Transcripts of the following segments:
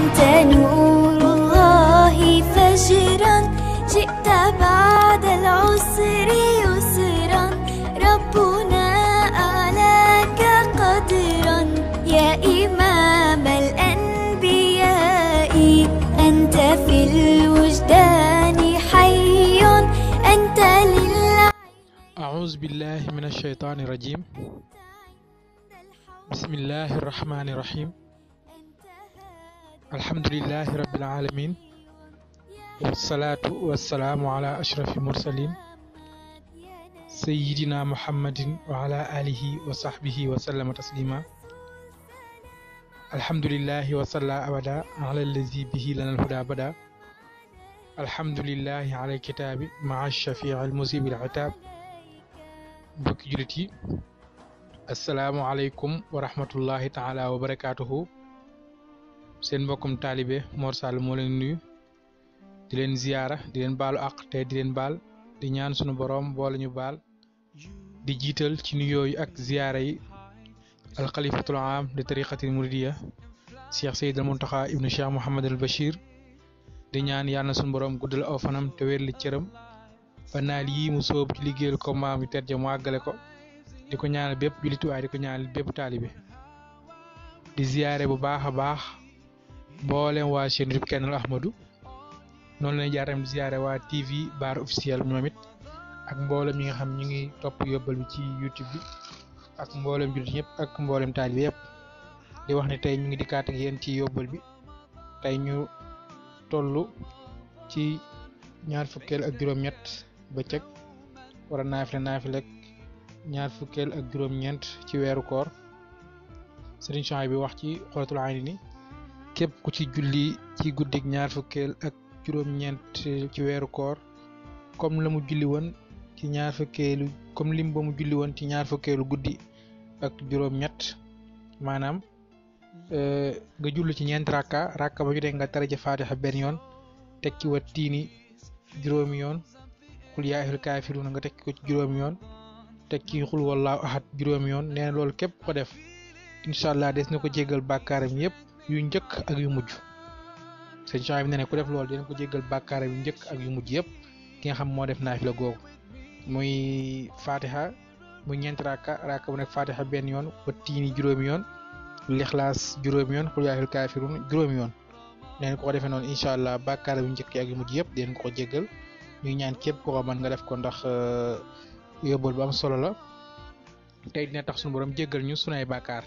أنت نور الله فجرا جئت بعد العسر يسرا ربنا أعلاك قدرا يا إمام الأنبياء أنت في الوجدان حي أنت لله. أعوذ بالله من الشيطان الرجيم. بسم الله الرحمن الرحيم. الحمد لله رب العالمين والصلاة والسلام على أشرف المرسلين سيدنا محمد وعلى آله وصحبه وسلم تسليما. الحمد لله وصلى أبدا على الذي به لنا الهدى بدا. الحمد لله على الكتاب مع الشفيع المصيب العتاب. mbokki jullit yi asalaamualeykum wa rahmatullahi taala wa barakaatuhu. seen mbokkum taalibe Mor Sall moo leen nuyu di leen ziyaara di leen baalu àq te di leen baal di ñaan sunu boroom boole ñu baal di jiital ci nuyoo yi ak ziyaara yi alxalifatul aam de tariqatil muridiya Cheikh Seydil Muntaxa ibnu Cheikh Mouhamadul Bachir di ñaan yàlla na sunu boroom guddal aw fanam te wér li cëram ba naal yii mu sóob ci liggéeyal ko maam yi tedd ja mu àggale ko di ko ñaanal bépp jullitu waaye di ko ñaanal bépp taalibe di ziyaare bu baax a baax mboolem waa chaîne YouTube Kennel Ahmadou noonu lañuy jaaram di ziyaare waa TV Bar officiel ñoom it ak mboolem ñi nga xam ñu ngi topp yóbbal bi ci YouTube bi ak mboolem jullit ñëpp ak mboolem taalibe yëpp di wax ne tey ñu ngi dikkaat ak yéen ci yóbbal bi tey ñu toll ci ñaar fukkeel ak juróom-ñett bëccëg war a naafile ñaar fukkeel ak juróom-ñeent ci weeru koor Sëriñ Suhaybu bi wax ci Xuratul Ayni ni képp ku ci julli ci guddik ñaar fukkeel ak juróom-ñeent ci weeru koor comme la mu julli woon ci ñaar fukkeelu comme lim ba mu julli woon ci ñaar fukkeelu guddi ak juróom-ñett maanaam nga julli ci ñeent rakka ba ju nekk nga tari ci Faatiha benn yoon teg ci wa tiini juróomi yoon xul yaa ayyuhal kaafiruun nga tekki ko ci juróomi yoon tekki xul wallaahu ahad juróomi yoon nee na loolu képp ko def incha allah des na ko jéggal bàkkaaram yëpp yu njëkk ak yu mujj sëñ Suhaybu bi ne ku def loolu dina ko jéggal bàkkaaram yu njëkk ak yu mujj yëpp ki nga xam moo def naafila googu muy Fatiha muy ñeenti rakka bu nekk Fatiha benn yoon wa tiini juróomi yoon lixlaas juróomi yoon xul yaa ayyuhal kaafiruun juróomi yoon nee na ko defee noonu incha allah bàkkaaram yu njëkk ak yu mujj yëpp dinañ ko jéggal. ñu ñaan képp ko mën nga def ko ndax yóbbal bu am solo la tey dina tax suñu borom jéggal ñu sunu ay bàkkaar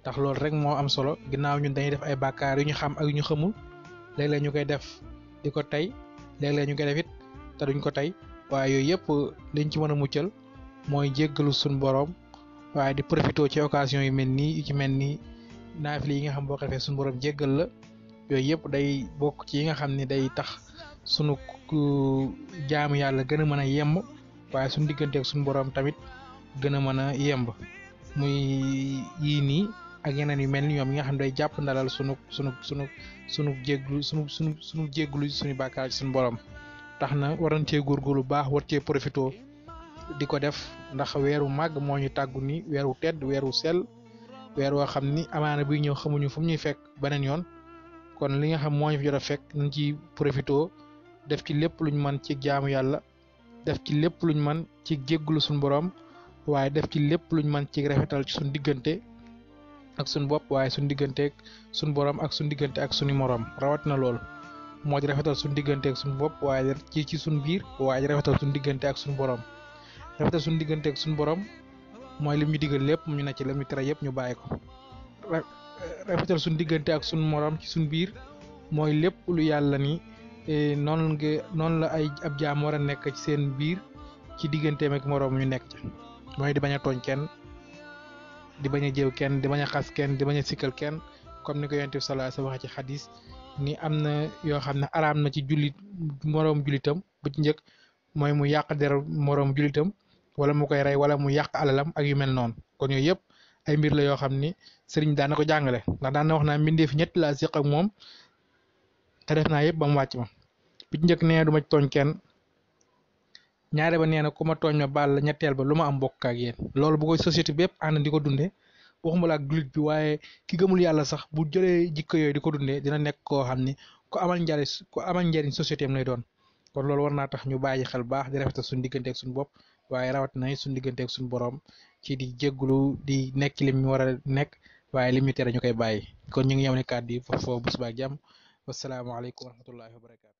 ndax loolu rek moo am solo ginnaaw ñun dañuy def ay bàkkaar yu ñu xam ak yu ñu xamul léeg-léeg ñu koy def di ko tey léeg-léeg ñu koy def it te duñ ko tey waaye yooyu yëpp liñ ci mën a muccal mooy jéggalu suñu borom waaye di profité ci occasion yu mel nii yu ci mel nii naafile yi nga xam boo ko defee suñu borom jéggal la yooyu yëpp day bokk ci yi nga xam ne day tax sunu jaamu yàlla gën a mën a yemb waaye suñu digganteeg suñu borom tamit gën a mën a yemb muy yii nii ak yeneen yu mel ni ñoom yi nga xam ne day jàpp ndalal sunu jégglu sunu jégglu suñu bàkkaar ci suñu borom tax na waroon cee góorgóorlu bu baax war cee profité di ko def ndax weeru màgg moo ñu tàggu ni weeru tedd weeru sell weer woo xam ni amaana buy ñëw xamuñu fu mu ñuy fekk beneen yoon kon li nga xam moo ñu fi jot a fekk nañ ci profité def ci lépp luñ mën ci jaamu yàlla def ci lépp luñ mën ci jégglu suñu borom waaye def ci lépp luñ mën ci rafetal ci suñu diggante ak suñu bopp waaye suñu diggante ak suñu borom ak suñu diggante ak suñu morom rawat na lool moo di rafetal suñu diggante ak suñu bopp waaye ci suñu biir waaye di rafetal suñu diggante ak suñu borom rafetal suñu diggante ak suñu borom mooy lim ñu digal lépp mu ñu ne ci lim ñu tere yëpp ñu bàyyi ko rafetal suñu diggante ak suñu morom ci suñu biir mooy lépp lu yàlla ni noonu la ay ab jaam war a nekk ci seen biir ci digganteem ak moroom ñu nekk ci mooy di bañ a tooñ kenn di bañ a jëw kenn di bañ a xas kenn di bañ a sikkal kenn comme ni ko Yonent bi sallallahu alayhi wa sallam waxee ci xadis ni am na yoo xam ne araam na ci jullit moroom jullitam bu ci njëkk mooy mu yàq der moroom jullitam wala mu koy rey wala mu yàq alalam ak yu mel noonu kon yooyu yëpp ay mbir la yoo xam ni sëriñ daan na ko jàngale ndax daan na wax naa mbindeef ñett laa siq ak moom te def naa yëpp ba mu wàcc ma bi ci njëkk nee na du ma tooñ kenn ñaare ba nee na ku ma tooñ ma baal la ñetteel ba lu ma am bokk ak yéen loolu bu koy société bépp ànd di ko dundee waxuma la ak jullit bi waaye ki gëmul yàlla sax bu jëlee jikko yooyu di ko dundee dina nekk koo xam ni ku amal njariñ société am lay doon kon loolu war naa tax ñu bàyyi xel baax di rafetal suñu digganteeg suñu bopp waaye rawat na suñu digganteeg suñu borom ci di jégglu di nekk lim ñu war a nekk waaye lim ñu tere ñu koy bàyyi kon ñu ngi ñëw ne kàddu yi foofu bu subaa ak jàmm wasalaamaaleykum wa rahmatullahi wa barakaatu.